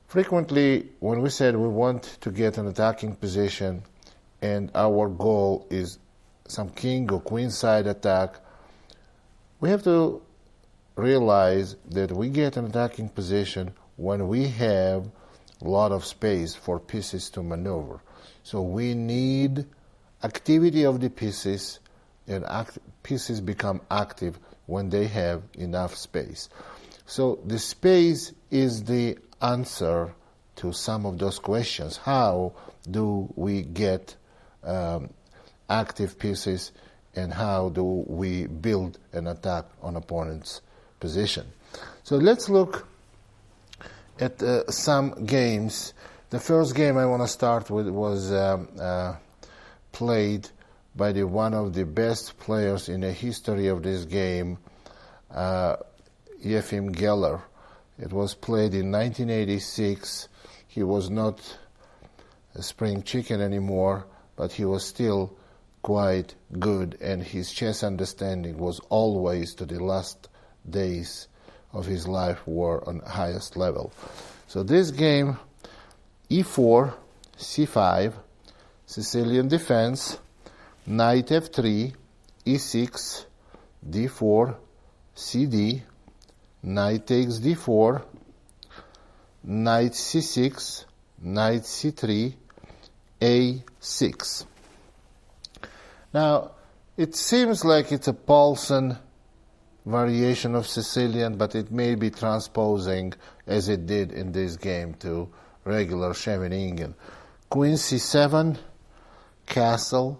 Frequently, when we said we want to get an attacking position and our goal is some king or queen side attack, we have to realize that we get an attacking position when we have a lot of space for pieces to maneuver. So we need activity of the pieces, and pieces become active when they have enough space. So the space is the answer to some of those questions. How do we get active pieces, and how do we build an attack on opponent's position? So let's look at some games. The first game I want to start with was played by one of the best players in the history of this game, Efim Geller. It was played in 1986. He was not a spring chicken anymore, but he was still quite good, and his chess understanding was always, to the last days of his life, were on highest level. So this game, e4, c5, Sicilian defense, knight f3, e6, d4, cd, knight takes d4, knight c6, knight c3, a6. Now, it seems like it's a Paulsen variation of Sicilian, but it may be transposing, as it did in this game, to regular Scheveningen. Queen c7, castle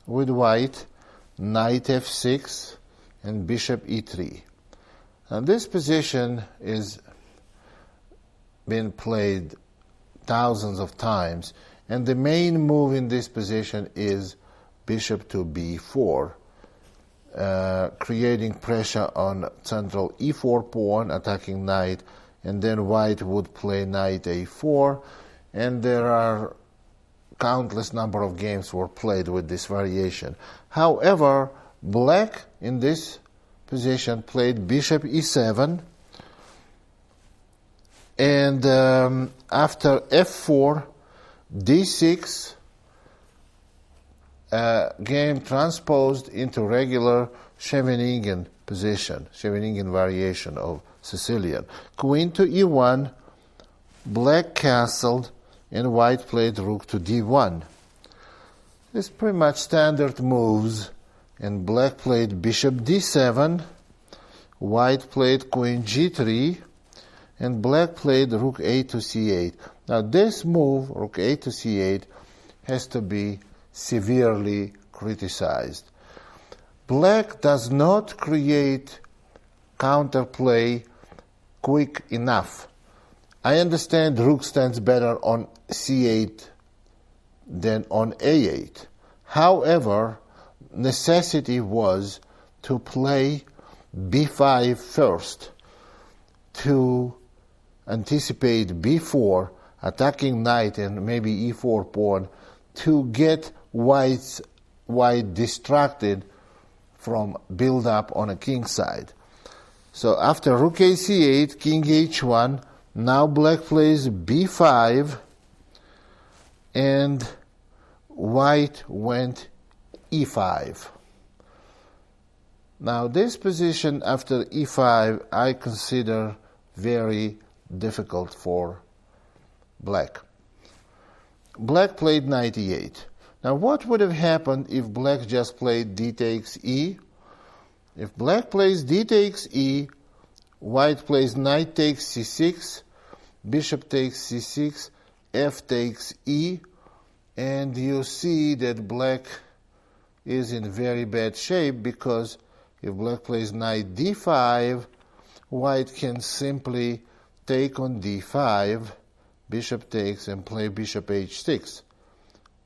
with white, knight f6, and bishop e3. Now, this position is been played thousands of times, and the main move in this position is bishop to b4, creating pressure on central e4 pawn, attacking knight, and then white would play knight a4, and there are countless number of games were played with this variation. However, black in this position played bishop e7, and after f4, d6, game transposed into regular Scheveningen position, Scheveningen variation of Sicilian. Queen to e1, black castled, and white played rook to d1. It's pretty much standard moves, and black played bishop d7, white played queen g3, and black played rook a to c8. Now this move, rook a to c8, has to be severely criticized. Black does not create counterplay quick enough. I understand rook stands better on c8 than on a8. However, necessity was to play b5 first, to anticipate b4, attacking knight and maybe e4 pawn, to get white distracted from build-up on a king side. So after rook a c8, king h1, now black plays b5, and white went e5. Now this position after e5 I consider very difficult for black. Black played knight e8. Now what would have happened if black just played d takes e? If black plays d takes e, white plays knight takes c6, bishop takes c6, f takes e, and you see that black is in very bad shape, because if black plays knight d5, white can simply take on d5, bishop takes, and play bishop h6.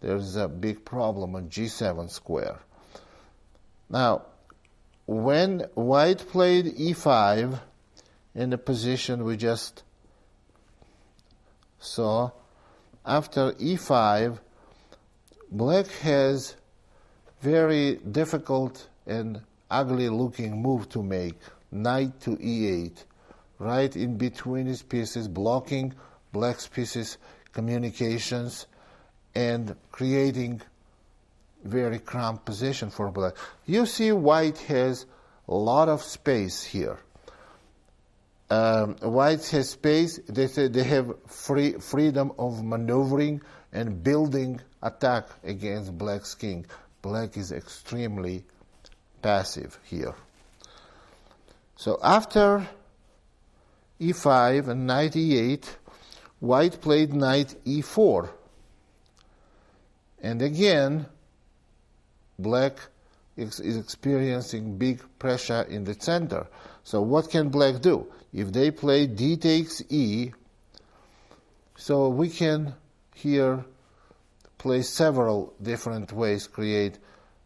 There's a big problem on g7 square. Now, when white played e5 in the position we just saw, after e5, black has very difficult and ugly looking move to make, knight to e8, right in between his pieces, blocking black's pieces communications and creating very cramped position for black. You see white has a lot of space here. White has space. They have freedom of maneuvering and building attack against black's king. Black is extremely passive here. So after e5 and knight e8, white played knight e4. And again, black is experiencing big pressure in the center. So what can black do? If they play d takes e, so we can here play several different ways, create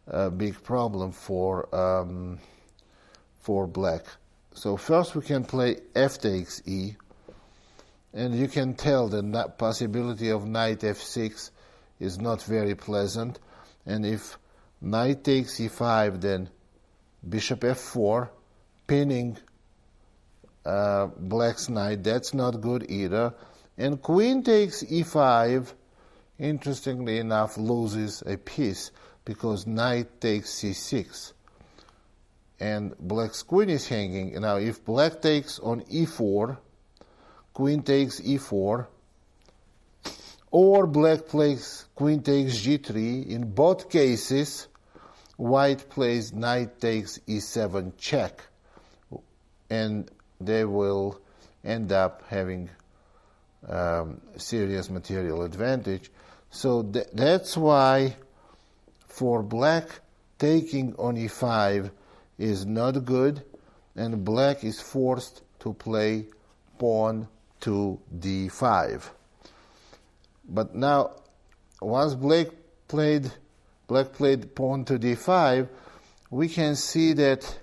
a big problem for black. So first we can play f takes e, and you can tell the possibility of knight f6 is not very pleasant. And if knight takes e5, then bishop f4, pinning black's knight. That's not good either. And queen takes e5, interestingly enough, loses a piece because knight takes c6. And black's queen is hanging. Now, if black takes on e4, queen takes e4, or black plays queen takes g3, in both cases, white plays knight takes e7 check. And they will end up having serious material advantage. So that's why for black, taking on e5 is not good, and black is forced to play pawn to d5. But now, once black played pawn to d5, we can see that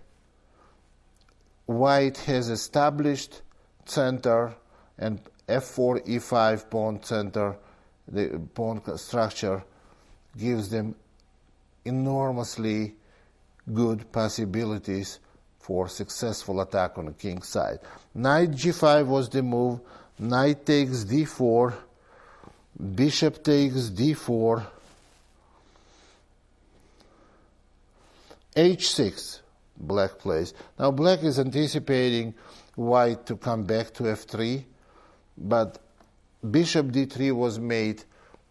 white has established center, and f4, e5 pawn center, the pawn structure gives them enormously good possibilities for successful attack on the king's side. Knight g5 was the move. Knight takes d4, bishop takes d4, h6 black plays. Now black is anticipating white to come back to f3, but bishop d3 was made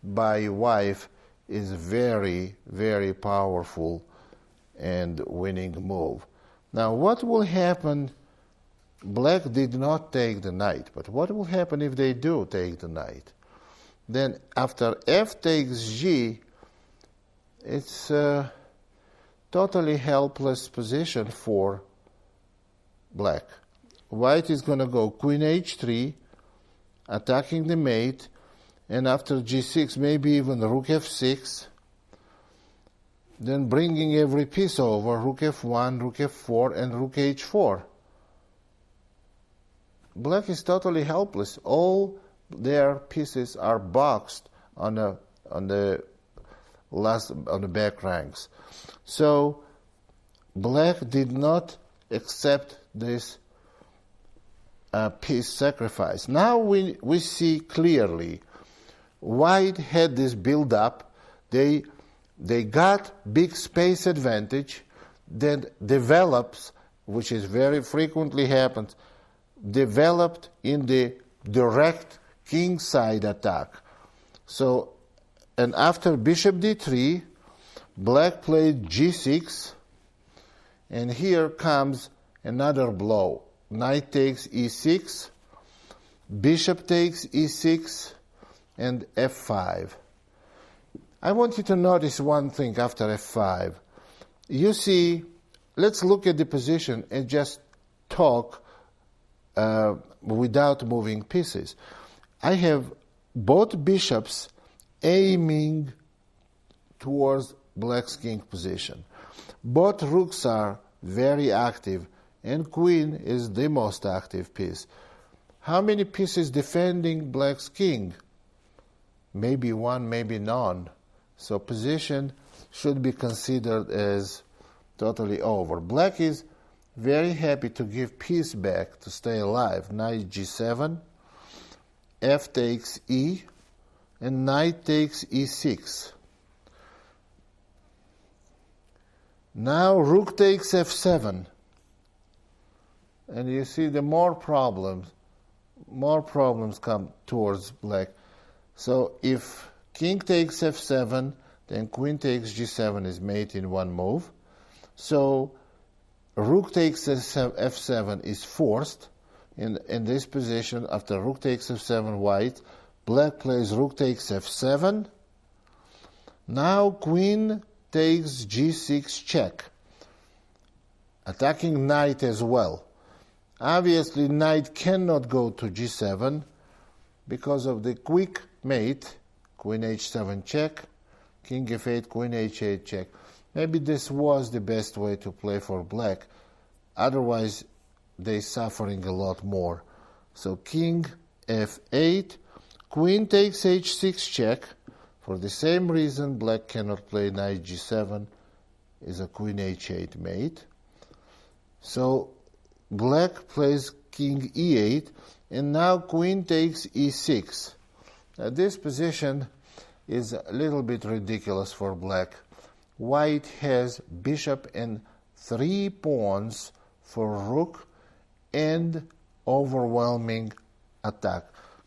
by wife is very, very powerful and winning move. Now what will happen? Black did not take the knight, but what will happen if they do take the knight? Then after f takes g, it's a totally helpless position for black. White is going to go queen h3, attacking the mate, and after g6, maybe even rook f6, then bringing every piece over, rook f1, rook f4, and rook h4. Black is totally helpless. All their pieces are boxed on the back ranks. So black did not accept this piece sacrifice. Now we see clearly white had this build up. They got big space advantage that develops, which is very frequently happens, developed in the direct king side attack. So, and after bishop d3, black played g6, and here comes another blow. Knight takes e6, bishop takes e6, and f5. I want you to notice one thing after f5. You see, let's look at the position and just talk without moving pieces. I have both bishops aiming towards black's king position. Both rooks are very active, and queen is the most active piece. How many pieces defending black's king? Maybe one, maybe none. So position should be considered as totally over. Black is very happy to give piece back to stay alive. Knight g7, f takes e, and knight takes e6. Now rook takes f7. And you see the more problems come towards black. So if king takes f7, then queen takes g7 is made in one move. So rook takes f7 is forced in this position. After rook takes f7 white, black plays rook takes f7. Now queen takes g6 check, attacking knight as well. Obviously, knight cannot go to g7 because of the quick mate, queen h7 check, king f8, queen h8 check. Maybe this was the best way to play for black. Otherwise, they're suffering a lot more. So king f8, queen takes h6 check. For the same reason, black cannot play knight g7, is a queen h8 mate. So black plays king e8, and now queen takes e6. Now this position is a little bit ridiculous for black. White has bishop and 3 pawns for rook and overwhelming attack.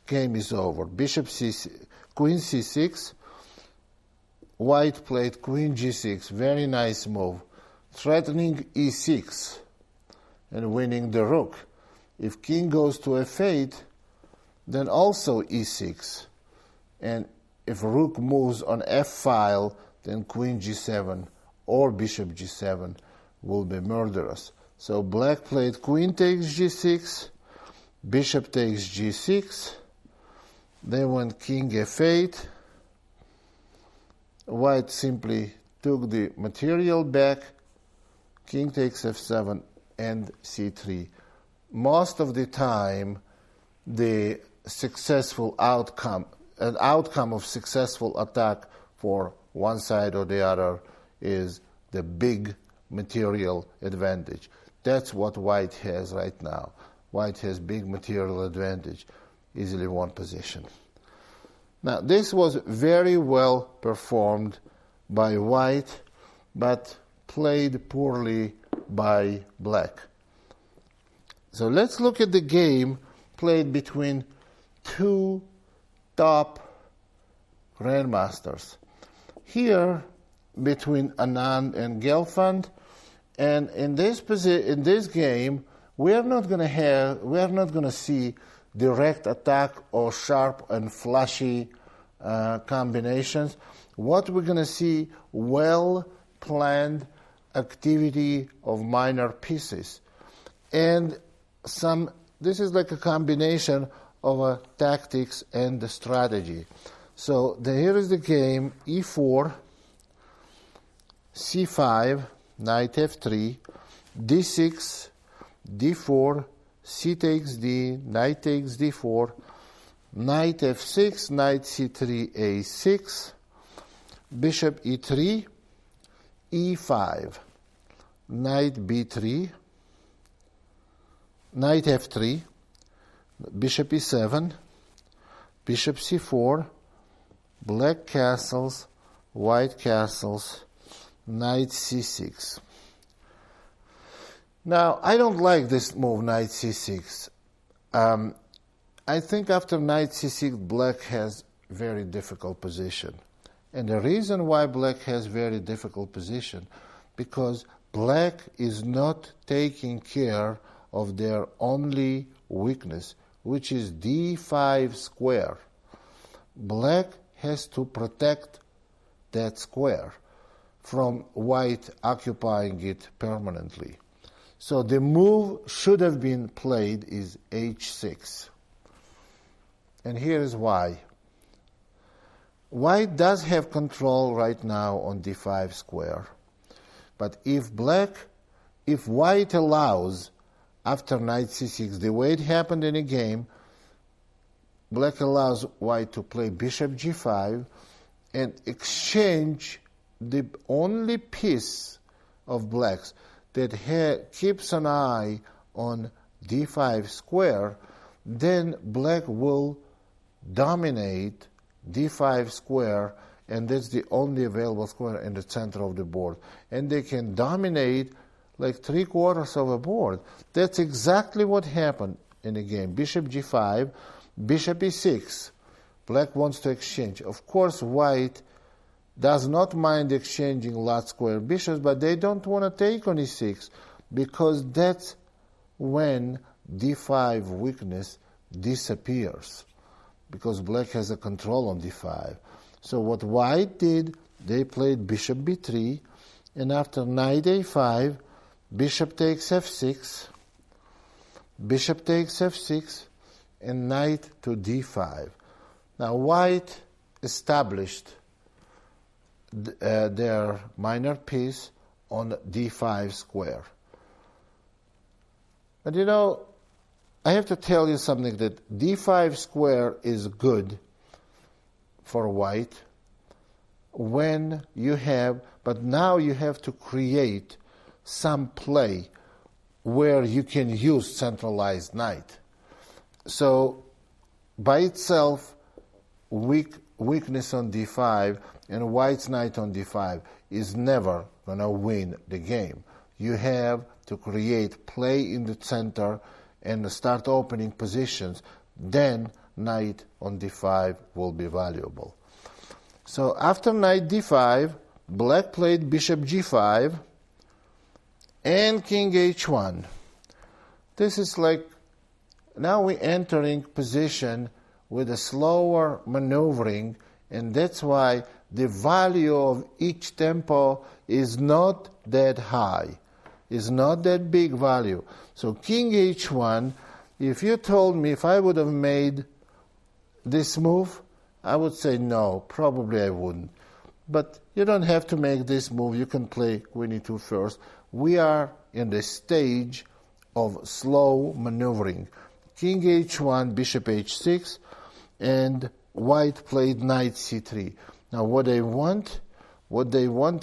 Game is over. Bishop c6, queen c6. White played queen g6. Very nice move. Threatening e6 and winning the rook. If king goes to f8, then also e6. And if rook moves on f-file, then queen g7 or bishop g7 will be murderous. So black played queen takes g6, bishop takes g6, then went king f8. White simply took the material back, king takes f7 and c3. Most of the time, the successful outcome, an outcome of successful attack for one side or the other is the big material advantage. That's what white has right now. White has big material advantage, easily won position. Now, this was very well performed by white, but played poorly by black. So let's look at the game played between two top grandmasters. Here, between Anand and Gelfand, and in this game, we are not going to see direct attack or sharp and flashy combinations. What we're going to see, well-planned activity of minor pieces. And this is like a combination of tactics and the strategy. So here is the game: e4, c5, knight f3, d6, d4, c takes d, knight takes d4, knight f6, knight c3, a6, bishop e3, e5, knight b3, knight f3, bishop e7, bishop c4, black castles, white castles, knight c6. Now, I don't like this move, knight c6. I think after knight c6, black has very difficult position. And the reason why black has very difficult position, because black is not taking care of their only weakness, which is d5 square. Black has to protect that square from white occupying it permanently. So the move should have been played is h6. And here is why. White does have control right now on d5 square. But if white allows, after knight c6, the way it happened in a game, black allows white to play bishop g5 and exchange the only piece of black's that keeps an eye on d5 square, then black will dominate d5 square, and that's the only available square in the center of the board. And they can dominate like 3/4 of a board. That's exactly what happened in the game. Bishop g5, bishop e6. Black wants to exchange. Of course, white does not mind exchanging lot square bishops, but they don't want to take on e6 because that's when d5 weakness disappears, because black has a control on d5. So what white did, they played bishop b3, and after knight a5, bishop takes f6, bishop takes f6, and knight to d5. Now white established their minor piece on d5 square. But you know, I have to tell you something, that d5 square is good for white when you have, but now you have to create some play where you can use centralized knight. So by itself, weakness on d5 and white's knight on d5 is never going to win the game. You have to create play in the center and start opening positions, then knight on d5 will be valuable. So after knight d5, black played bishop g5 and king h1. This is like, now we're entering position with a slower maneuvering, and that's why the value of each tempo is not that high, is not that big value. So king h1, if you told me if I would have made this move, I would say no, probably I wouldn't. But you don't have to make this move, you can play queen e2 first. We are in the stage of slow maneuvering. King h1, bishop h6, and white played knight c3. Now what they want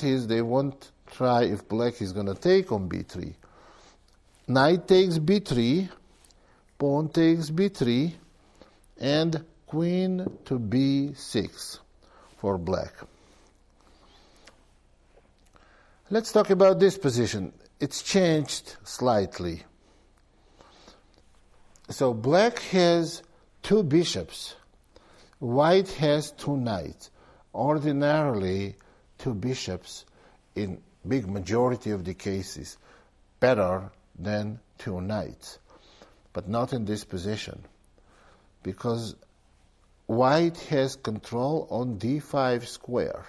is they want to try if black is going to take on b3. Knight takes b3, pawn takes b3, and queen to b6 for black. Let's talk about this position. It's changed slightly. So black has two bishops. White has two knights. Ordinarily, two bishops, in big majority of the cases, better than two knights. But not in this position, because white has control on d5 square.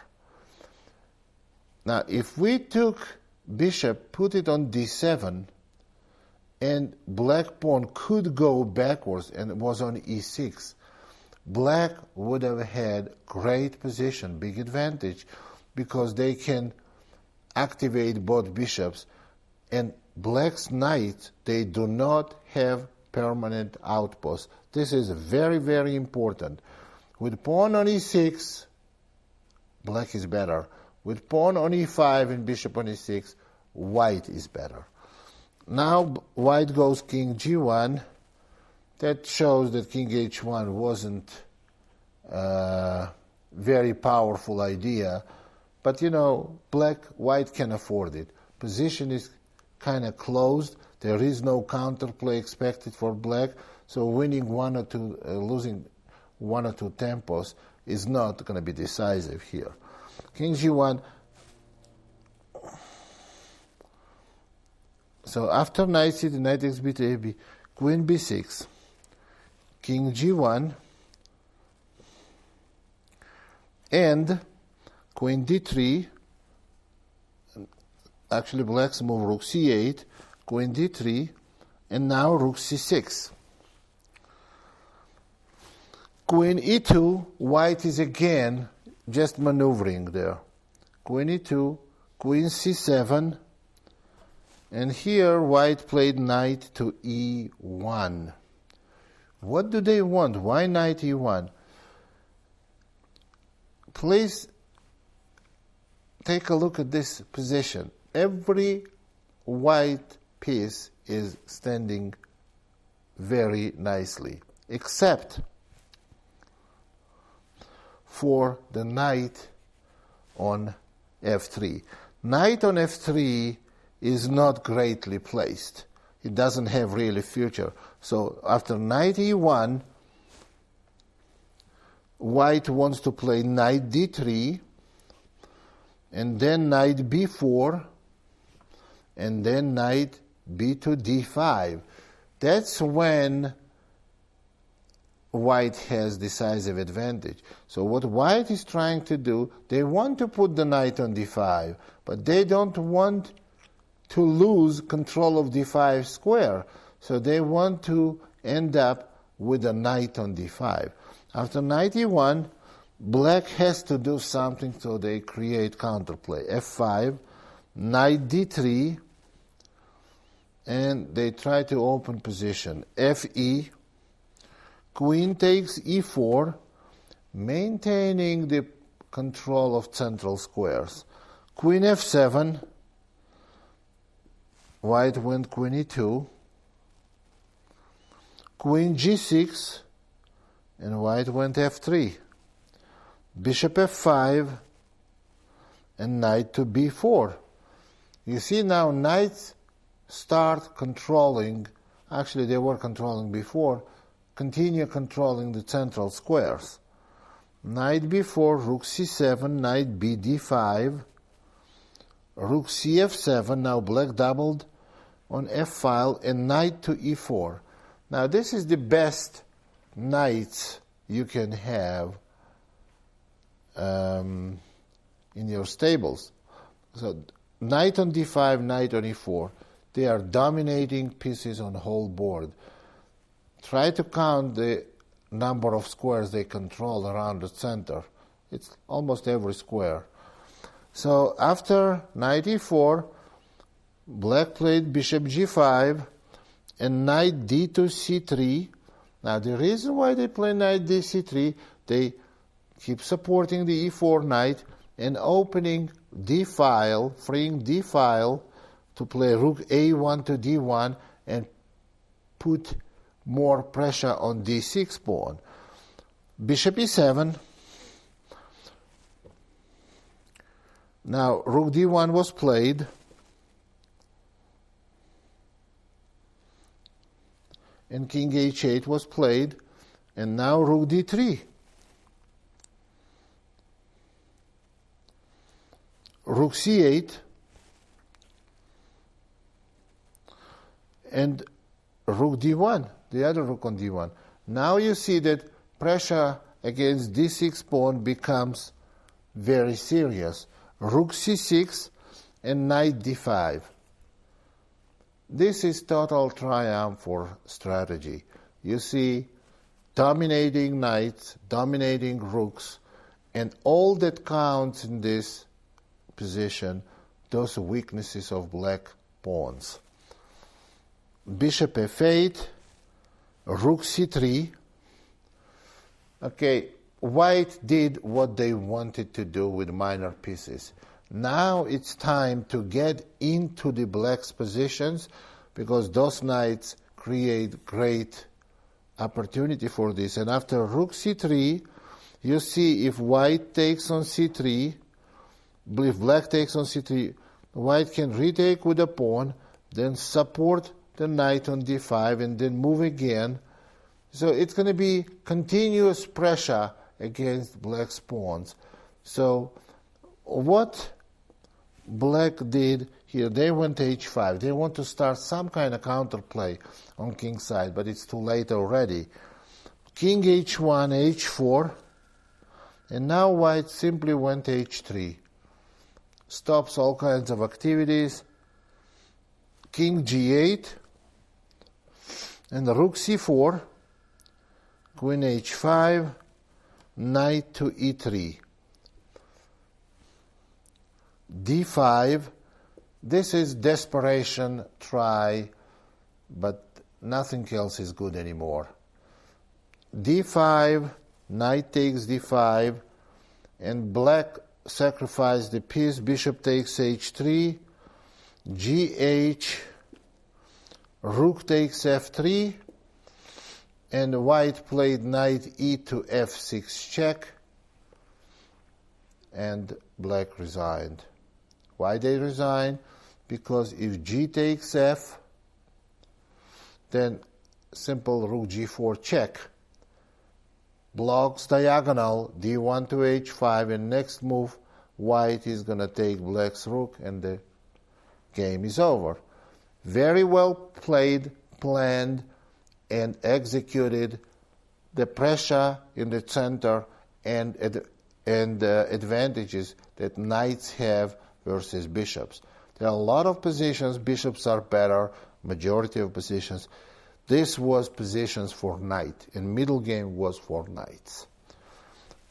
Now, if we took bishop, put it on d7, and black pawn could go backwards and it was on e6, black would have had great position, big advantage, because they can activate both bishops, and black's knights, they do not have permanent outposts. This is very, very important. With pawn on e6, black is better. With pawn on e5 and bishop on e6, white is better. Now white goes king g1. That shows that king h1 wasn't a very powerful idea. But you know, white can afford it. Position is kind of closed. There is no counterplay expected for black. So winning one or two, losing one or two tempos is not going to be decisive here. King g1. So after knight c3, knight takes b3, queen b6, king g1, and queen d3. Actually, black's move rook c8, queen d3, and now rook c6. Queen e2, white is again just maneuvering there. Queen e2, queen c7, and here white played knight to e1. What do they want? Why knight e1? Please take a look at this position. Every white piece is standing very nicely, except for the knight on f3. Knight on f3 is not greatly placed. It doesn't have really future. So after knight e1, white wants to play knight d3, and then knight b4, and then knight b to d5. That's when white has decisive advantage. So what white is trying to do, they want to put the knight on d5, but they don't want to lose control of d5 square. So they want to end up with a knight on d5. After knight e1, black has to do something, so they create counterplay. f5, knight d3, and they try to open position. fe, queen takes e4, maintaining the control of central squares. Queen f7, white went queen e2, queen g6, and white went f3. Bishop f5, and knight to b4. You see now knights start controlling, actually they were controlling before, continue controlling the central squares. Knight b4, rook c7, knight b d5, rook cf7, now black doubled on f-file, and knight to e4. Now this is the best knights you can have in your stables. So knight on d5, knight on e4, they are dominating pieces on the whole board. Try to count the number of squares they control around the center. It's almost every square. So after knight e4, black played bishop g5 and knight d to c3. Now the reason why they play knight d c3, they keep supporting the e4 knight and opening d-file, freeing d-file to play rook a1 to d1 and put more pressure on d6 pawn. Bishop e7. Now rook d1 was played. And king h8 was played. And now rook d3. Rook c8. And rook d1, the other rook on d1. Now you see that pressure against d6 pawn becomes very serious. Rook c6 and knight d5. This is total triumph for strategy. You see dominating knights, dominating rooks, and all that counts in this position, those weaknesses of black pawns. Bishop f8, rook c3. Okay, white did what they wanted to do with minor pieces. Now it's time to get into the black's positions, because those knights create great opportunity for this. And after rook c3, you see if white takes on c3, if black takes on c3, white can retake with a pawn, then support the knight on d5, and then move again. So it's going to be continuous pressure against black's pawns. So what black did here, they went h5. They want to start some kind of counterplay on king's side, but it's too late already. King h1, h4, and now white simply went h3. Stops all kinds of activities. King g8, and rook c4, queen h5, knight to e3. d5, this is desperation try, but nothing else is good anymore. d5, knight takes d5, and black sacrificed the piece, bishop takes h3, gh, rook takes f3, and white played knight e to f6 check. and black resigned. Why they resigned? Because if g takes f, then simple rook g4 check blocks diagonal d1 to h5, and next move white is going to take black's rook and the game is over. Very well played, planned, and executed. The pressure in the center and advantages that knights have versus bishops. There are a lot of positions, bishops are better, majority of positions. This was positions for knight, and middle game was for knights.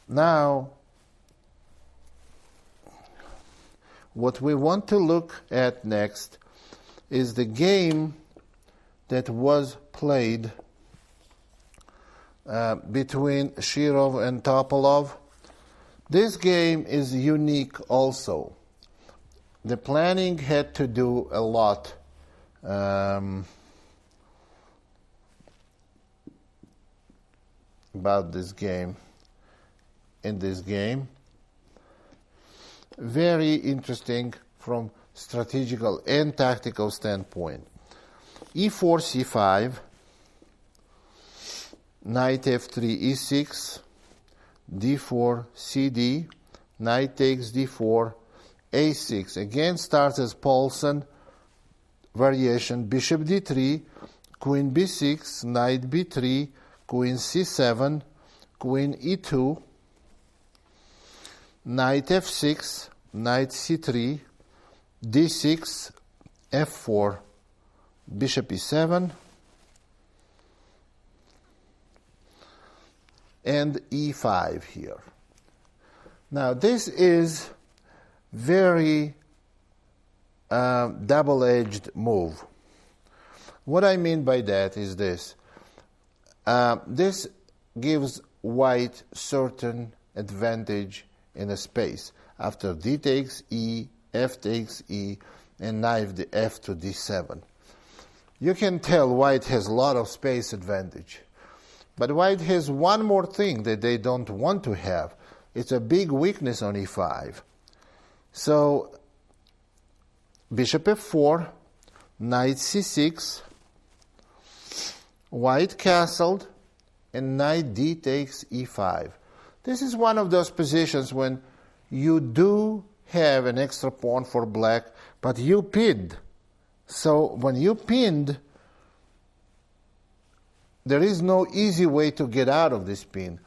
Now, what we want to look at next is the game that was played between Shirov and Topalov. This game is unique also. The planning had to do a lot about this game. In this game, very interesting from strategical and tactical standpoint. e4, c5, knight f3, e6, d4, cd, knight takes d4, a6. Again starts as Paulsen variation, bishop d3, queen b6, knight b3, queen c7, queen e2, knight f6, knight c3, d6, f4, bishop e7, and e5 here. Now this is very double-edged move. What I mean by that is this. This gives white certain advantage in a space. After d takes e, f takes e, and knight the f to d7. You can tell white has a lot of space advantage. But white has one more thing that they don't want to have. It's a big weakness on e5. So, bishop f4, knight c6, white castled, and knight d takes e5. This is one of those positions when you do have an extra pawn for black, but you pinned. So when you pinned, there is no easy way to get out of this pin.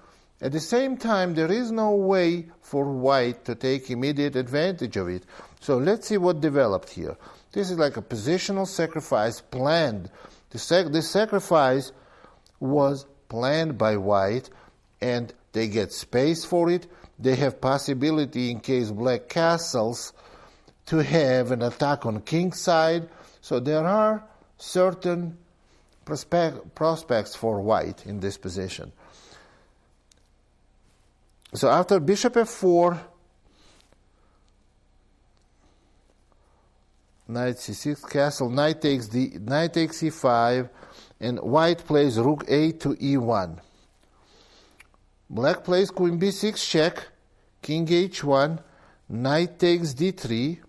At the same time, there is no way for white to take immediate advantage of it. So let's see what developed here. This is like a positional sacrifice planned. This sacrifice was planned by white, and they get space for it. They have possibility, in case black castles, to have an attack on king's side. So there are certain prospects for white in this position. So after bishop f4, knight c6 castle, knight takes e5, and white plays rook a to e1. Black plays queen b6 check, king h1, knight takes d3,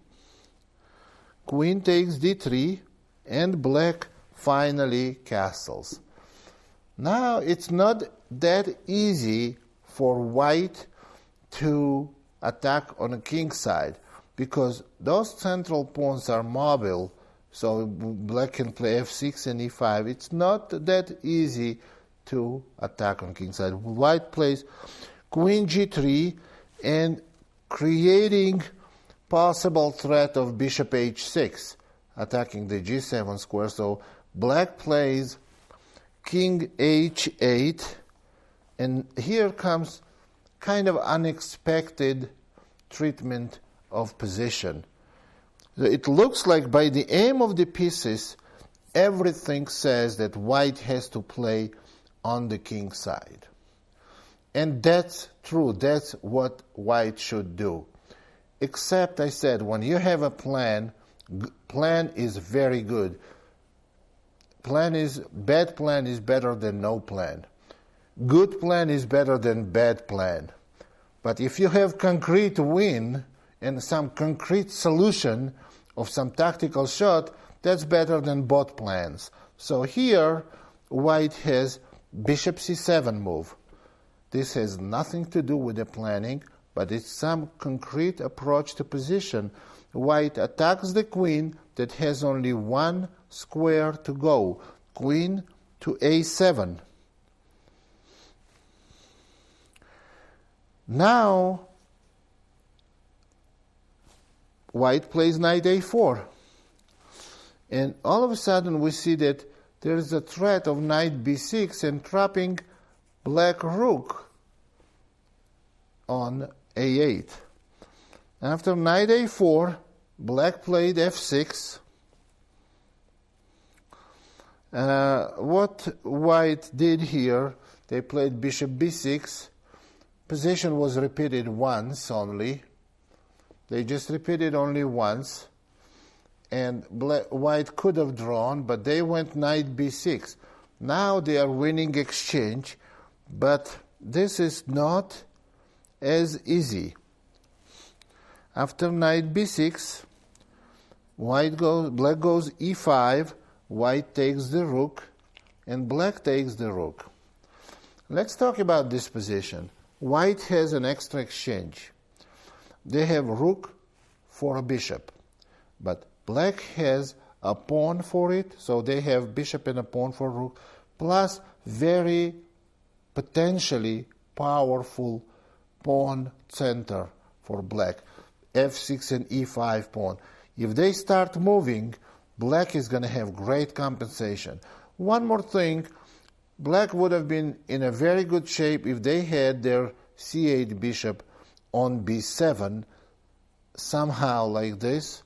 queen takes d3, and black finally castles. Now it's not that easy for white to attack on a king's side, because those central pawns are mobile, so black can play f6 and e5. It's not that easy to attack on king's side. White plays queen g3 and creating possible threat of bishop h6, attacking the g7 square. So black plays king h8, and here comes kind of unexpected treatment of position. It looks like by the aim of the pieces, everything says that white has to play on the king's side. And that's true. That's what white should do. Except, I said, when you have a plan, plan is very good. Bad plan is better than no plan. Good plan is better than bad plan. But if you have concrete win and some concrete solution of some tactical shot, that's better than both plans. So here, white has bishop c7 move. This has nothing to do with the planning, but it's some concrete approach to position. White attacks the queen that has only one square to go. Queen to a7. Now, white plays knight a4. And all of a sudden we see that there is a threat of knight b6 and trapping black rook on a8. After knight a4, black played f6. What white did here, they played bishop b6. Position was repeated once only. They just repeated only once. And white could have drawn, but they went knight b6. Now they are winning exchange, but this is not as easy. After knight b6, black goes e5, white takes the rook, and black takes the rook. Let's talk about this position. White has an extra exchange. They have rook for a bishop, but black has a pawn for it, so they have bishop and a pawn for rook, plus very potentially powerful pawn center for black, f6 and e5 pawn. If they start moving, black is going to have great compensation. One more thing, black would have been in a very good shape if they had their c8 bishop on b7, somehow like this,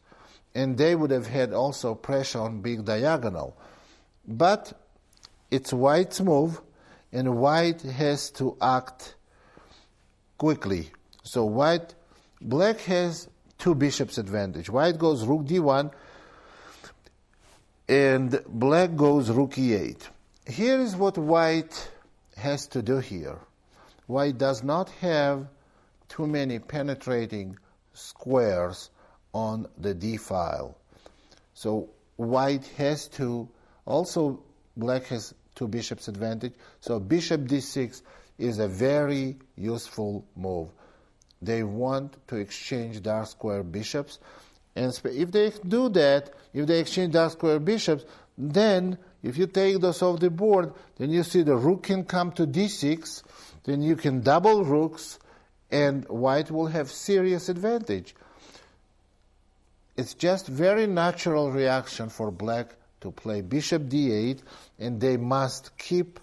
and they would have had also pressure on big diagonal. But it's white's move, and white has to act quickly. So black has two bishops advantage. White goes rook d1, and black goes rook e8. Here is what white has to do here. White does not have too many penetrating squares on the d file. So white has to, also black has two bishops advantage, so bishop d6 is a very useful move. They want to exchange dark square bishops, and if they do that, if they exchange dark square bishops, then if you take those off the board, then you see the rook can come to d6, then you can double rooks, and white will have serious advantage. It's just very natural reaction for black to play bishop d8, and they must keep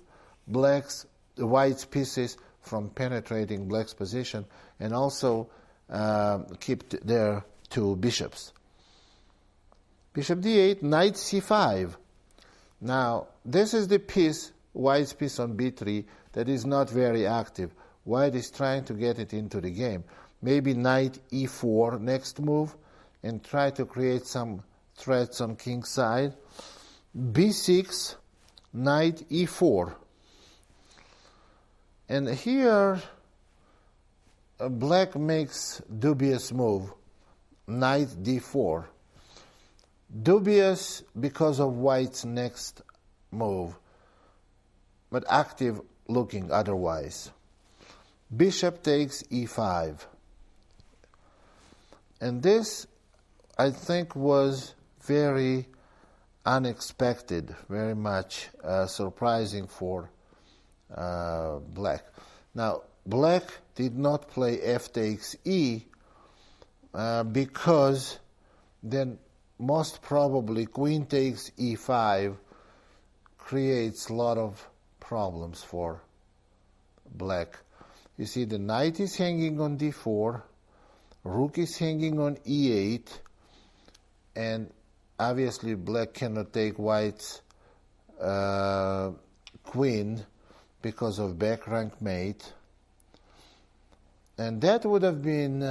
white's pieces from penetrating black's position, and also keep their two bishops. Bishop d8, knight c5. Now, this is the piece, white's piece on b3, that is not very active. White is trying to get it into the game. Maybe knight e4 next move, and try to create some threats on king's side. b6, knight e4. And here, black makes dubious move, knight d4. Dubious because of white's next move, but active looking otherwise. Bishop takes e5. And this, I think, was very unexpected, very much surprising for black. Now, black did not play f takes e because then most probably queen takes e5 creates a lot of problems for black. You see, the knight is hanging on d4, rook is hanging on e8, and obviously black cannot take white's queen because of back rank mate, and that would have been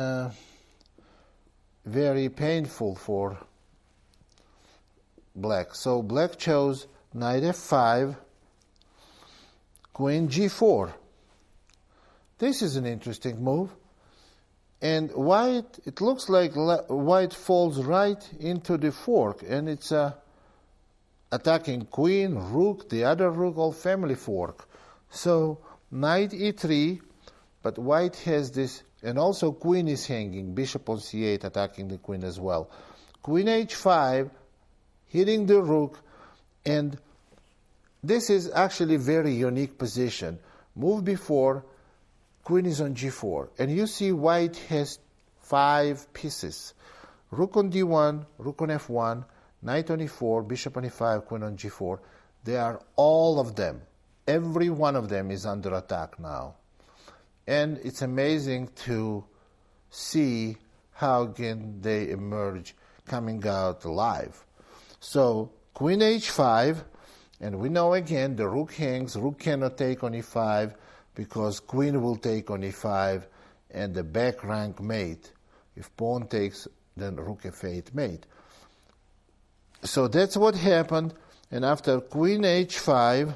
very painful for black. So black chose knight f5, queen g4. This is an interesting move. And white, it looks like white falls right into the fork, and it's attacking queen, rook, the other rook, all family fork. So knight e3, but white has this, and also queen is hanging, bishop on c8 attacking the queen as well. Queen h5, hitting the rook, and this is actually very unique position. Move before, queen is on g4, and you see white has 5 pieces. Rook on d1, rook on f1, knight on e4, bishop on e5, queen on g4. They are all of them. Every one of them is under attack now. And it's amazing to see how can they emerge coming out alive. So queen h5, and we know again the rook hangs, rook cannot take on e5 because queen will take on e5 and the back rank mate. If pawn takes, then rook f8 mate. So that's what happened, and after queen h5,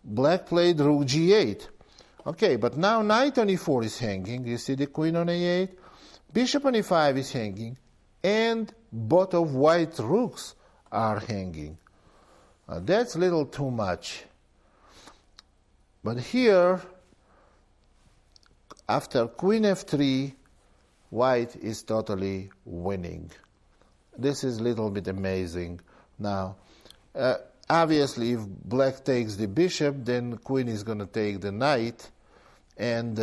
black played rook g8. Okay, but now knight on e4 is hanging. You see the queen on a8. Bishop on e5 is hanging, and both of white rooks are hanging. That's a little too much. But here, after queen f3, white is totally winning. This is a little bit amazing. Now, obviously, if black takes the bishop, then queen is going to take the knight, and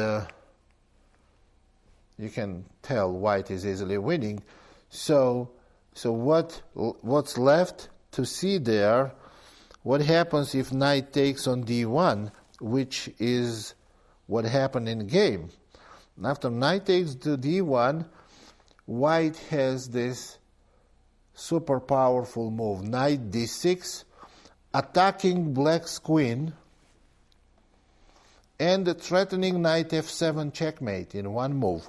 you can tell white is easily winning. So what's left to see there? What happens if knight takes on d1, which is what happened in the game? After knight takes to d1, white has this super powerful move, knight d6, attacking black's queen, and threatening knight f7 checkmate in one move.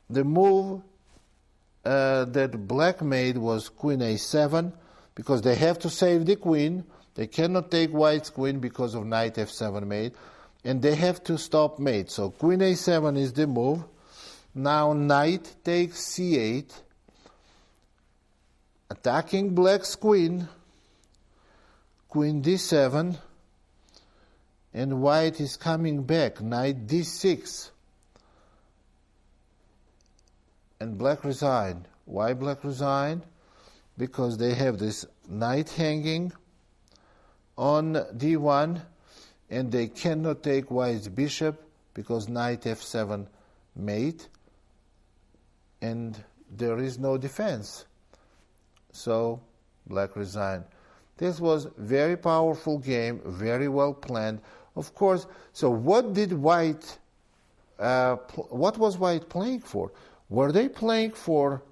The move that black made was queen a7, because they have to save the queen. They cannot take white's queen because of knight f7 mate, and they have to stop mate. So queen a7 is the move. Now knight takes c8, attacking black's queen, queen d7, and white is coming back, knight d6. And black resigned. Why black resigned? Because they have this knight hanging on d1, and they cannot take white's bishop because knight f7 mate, and there is no defense. So black resigned. This was very powerful game, very well planned. Of course, so what did white, what was white playing for? Were they playing for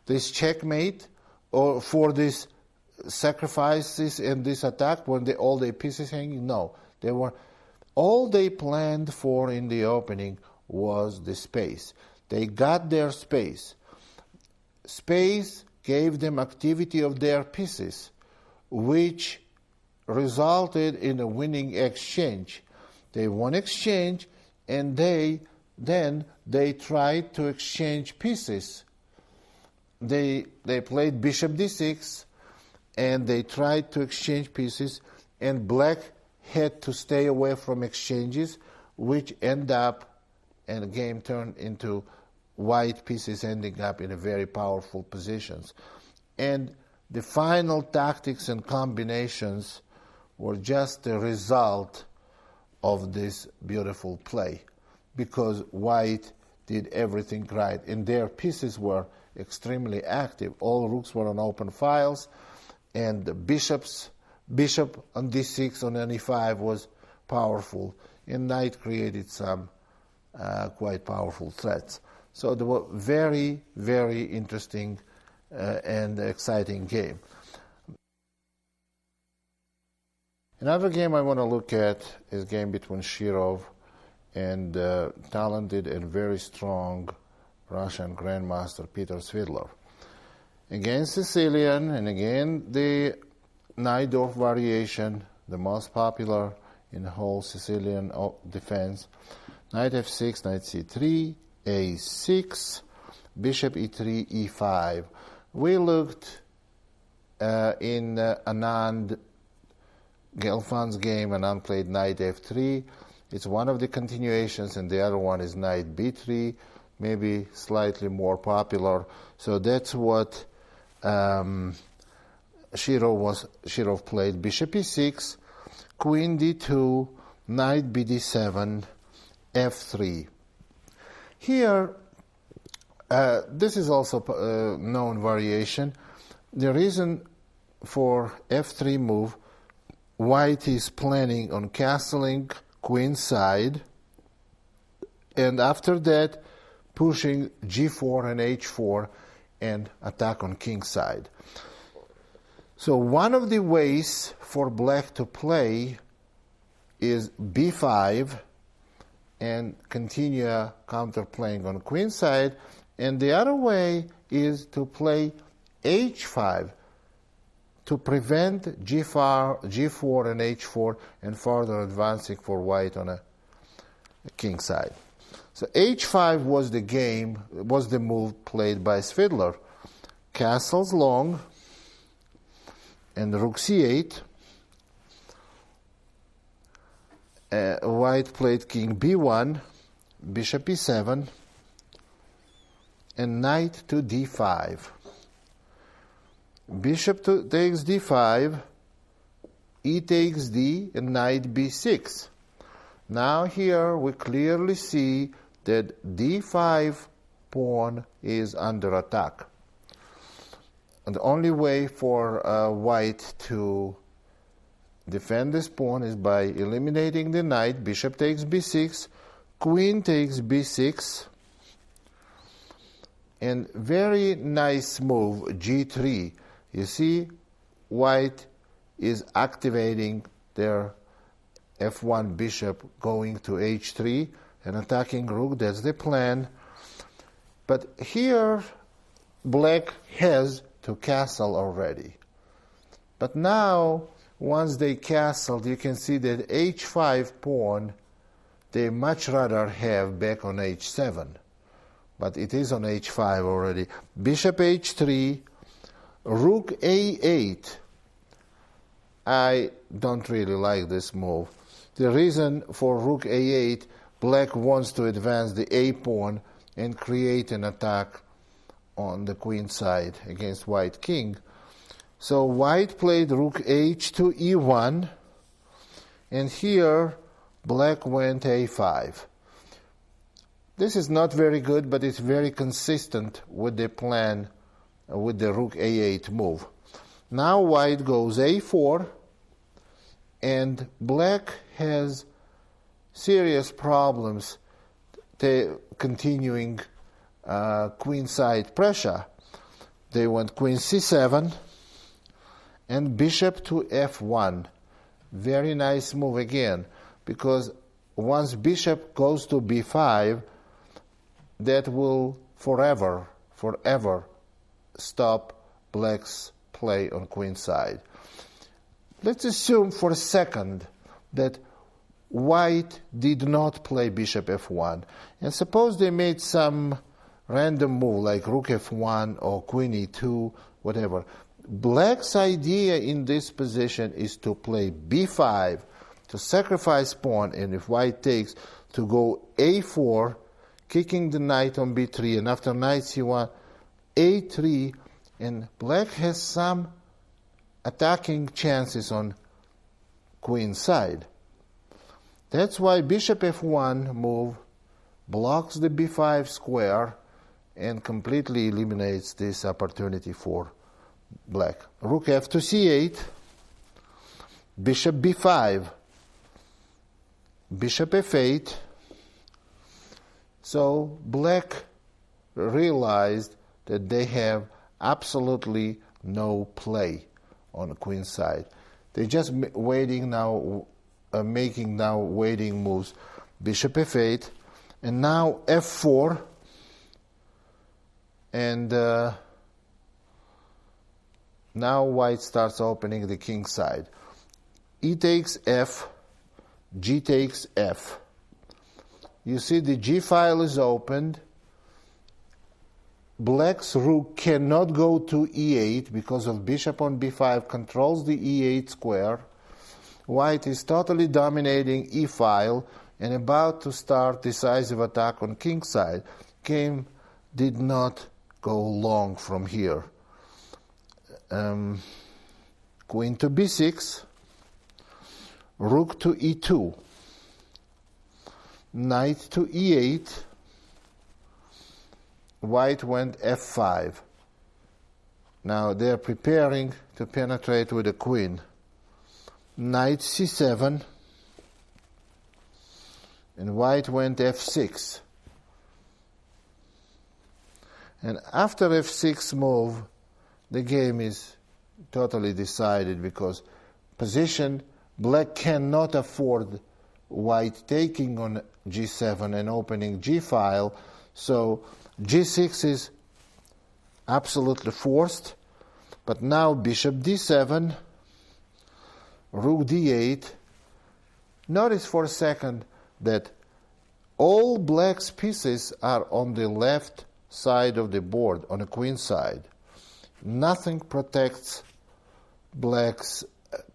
this checkmate or for this sacrifices and this attack when all their pieces hanging? No, they were. All they planned for in the opening was the space. They got their space. Space gave them activity of their pieces, which resulted in a winning exchange. They won exchange, and then they tried to exchange pieces. They played bishop d6, and they tried to exchange pieces, and black had to stay away from exchanges, which end up, and the game turned into white pieces ending up in a very powerful positions. And the final tactics and combinations were just a result of this beautiful play, because white did everything right, and their pieces were extremely active. All rooks were on open files, and the bishop on d6 on e5 was powerful, and knight created some quite powerful threats. So they were very, very interesting and exciting game. Another game I want to look at is a game between Shirov and talented and very strong Russian Grandmaster Peter Svidlov. Again Sicilian, and again the Najdorf variation, the most popular in the whole Sicilian defense. Knight f6, knight c3, a6, bishop e3, e5. We looked in Anand Gelfan's game, Anand played knight f3. It's one of the continuations, and the other one is knight b3, maybe slightly more popular. So that's what Shirov played. Bishop e6, queen d2, knight bd7, f3. Here, this is also a known variation. The reason for f3 move, white is planning on castling queen side, and after that pushing g4 and h4 and attack on king side. So one of the ways for black to play is b5 and continue counterplaying on queen side, and the other way is to play h5 to prevent g4 and h4 and further advancing for white on a king side. So h5 was the move played by Svidler. Castles long and rook c8. White played king b1, bishop e7, and knight to d5. Bishop takes d5, e takes d, and knight b6. Now here we clearly see that d5 pawn is under attack. And the only way for white to defend this pawn is by eliminating the knight. Bishop takes b6, queen takes b6, and very nice move, g3. You see, white is activating their f1 bishop going to h3 and attacking rook. That's the plan. But here, black has to castle already. But now, once they castled, you can see that h5 pawn, they much rather have back on h7. But it is on h5 already. Bishop h3, rook a8. I don't really like this move. The reason for rook a8, black wants to advance the a pawn and create an attack on the queen side against white king. So white played rook h to e1, and here black went a5. This is not very good, but it's very consistent with the plan with the rook a8 move. Now white goes a4, and black has serious problems continuing queen side pressure. They went queen c7 and bishop to f1. Very nice move again, because once bishop goes to b5, that will forever stop black's play on queen side. Let's assume for a second that white did not play bishop f1, and suppose they made some random move like rook f1 or queen e2, whatever. Black's idea in this position is to play b5 to sacrifice pawn, and if white takes, to go a4, kicking the knight on b3, and after knight c1, a3, and black has some attacking chances on queen side. That's why bishop f1 move blocks the b5 square and completely eliminates this opportunity for black. Rook f to c8, bishop b5, bishop f8. So black realized that they have absolutely no play on the queen side. They're just waiting now, making now waiting moves. Bishop f8, and now f4, and now white starts opening the king side. E takes f, g takes f. You see the G file is opened. Black's rook cannot go to E8 because of bishop on B5 controls the E8 square. White is totally dominating E file and about to start decisive attack on king side. Game did not go long from here. Queen to B6, rook to E2, knight to E8. White went F5. Now they're preparing to penetrate with the queen. Knight C7. And white went F6. And after F6 move, the game is totally decided because position, black cannot afford white taking on G7 and opening G file. So G6 is absolutely forced, but now bishop D7, rook D8. Notice for a second that all black's pieces are on the left side of the board, on the queen side. Nothing protects black's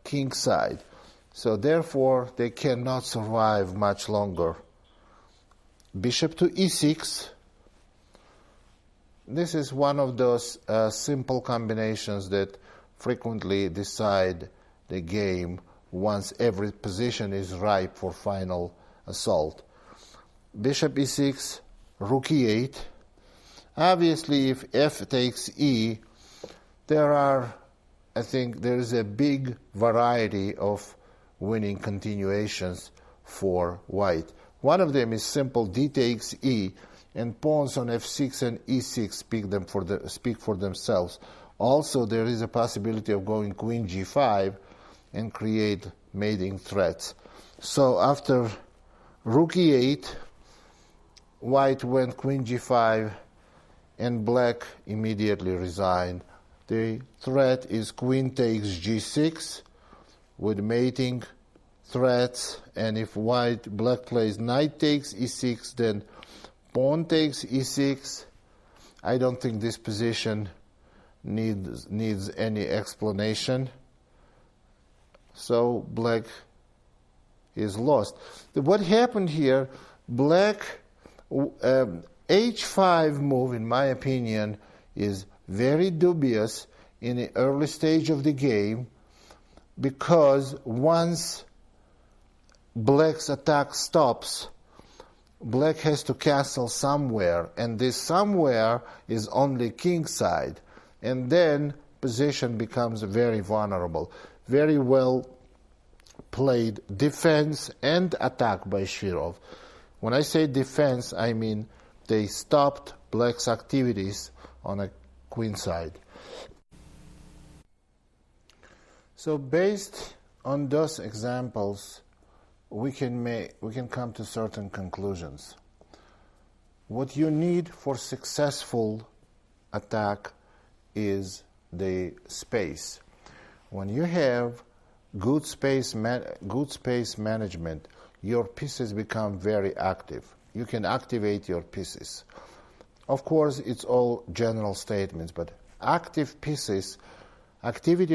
king side, so therefore they cannot survive much longer. Bishop to E6. This is one of those simple combinations that frequently decide the game once every position is ripe for final assault. Bishop E6, rook E8. Obviously, if F takes E, I think there is a big variety of winning continuations for white. One of them is simple D takes E, and pawns on F6 and E6 speak for themselves. Also, there is a possibility of going Queen G5 and create mating threats. So after Rook E8, white went Queen G5, and black immediately resigned. The threat is Queen takes G6 with mating threats, and if black plays Knight takes E6, then Pawn takes E6. I don't think this position needs any explanation. So black is lost. What happened here, black H5 move, in my opinion, is very dubious in the early stage of the game, because once black's attack stops, black has to castle somewhere, and this somewhere is only king side, and then position becomes very vulnerable. Very well played defense and attack by Shirov. When I say defense, I mean they stopped black's activities on a queen side. So based on those examples, we can come to certain conclusions. What you need for successful attack is the space. When you have good space management, your pieces become very active. You can activate your pieces. Of course, it's all general statements, but activity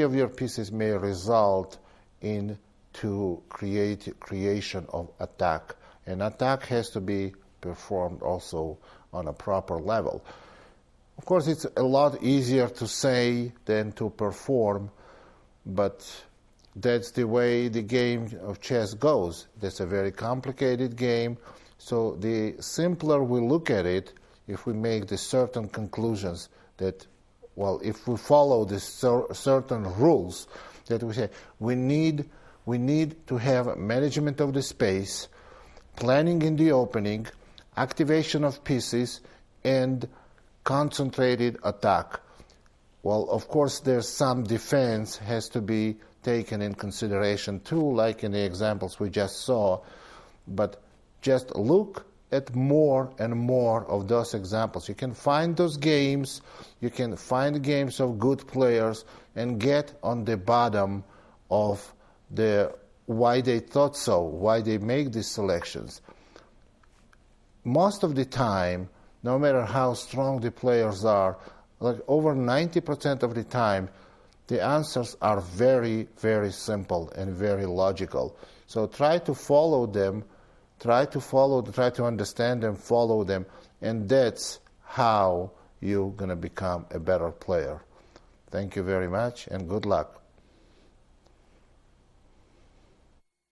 of your pieces may result in creation of attack. And attack has to be performed also on a proper level. Of course, it's a lot easier to say than to perform, but that's the way the game of chess goes. That's a very complicated game. So the simpler we look at it, if we make the certain conclusions that, well, if we follow the certain rules that we say, we need to have management of the space, planning in the opening, activation of pieces, and concentrated attack. Well, of course, there's some defense has to be taken in consideration too, like in the examples we just saw, but just look at more and more of those examples. You can find those games, you can find games of good players, and get on the bottom of why they thought so, why they make these selections. most of the time, no matter how strong the players are, like over 90% of the time, the answers are very, very simple and very logical. So try to follow them, try to understand them, follow them, and that's how you're going to become a better player. Thank you very much, and good luck.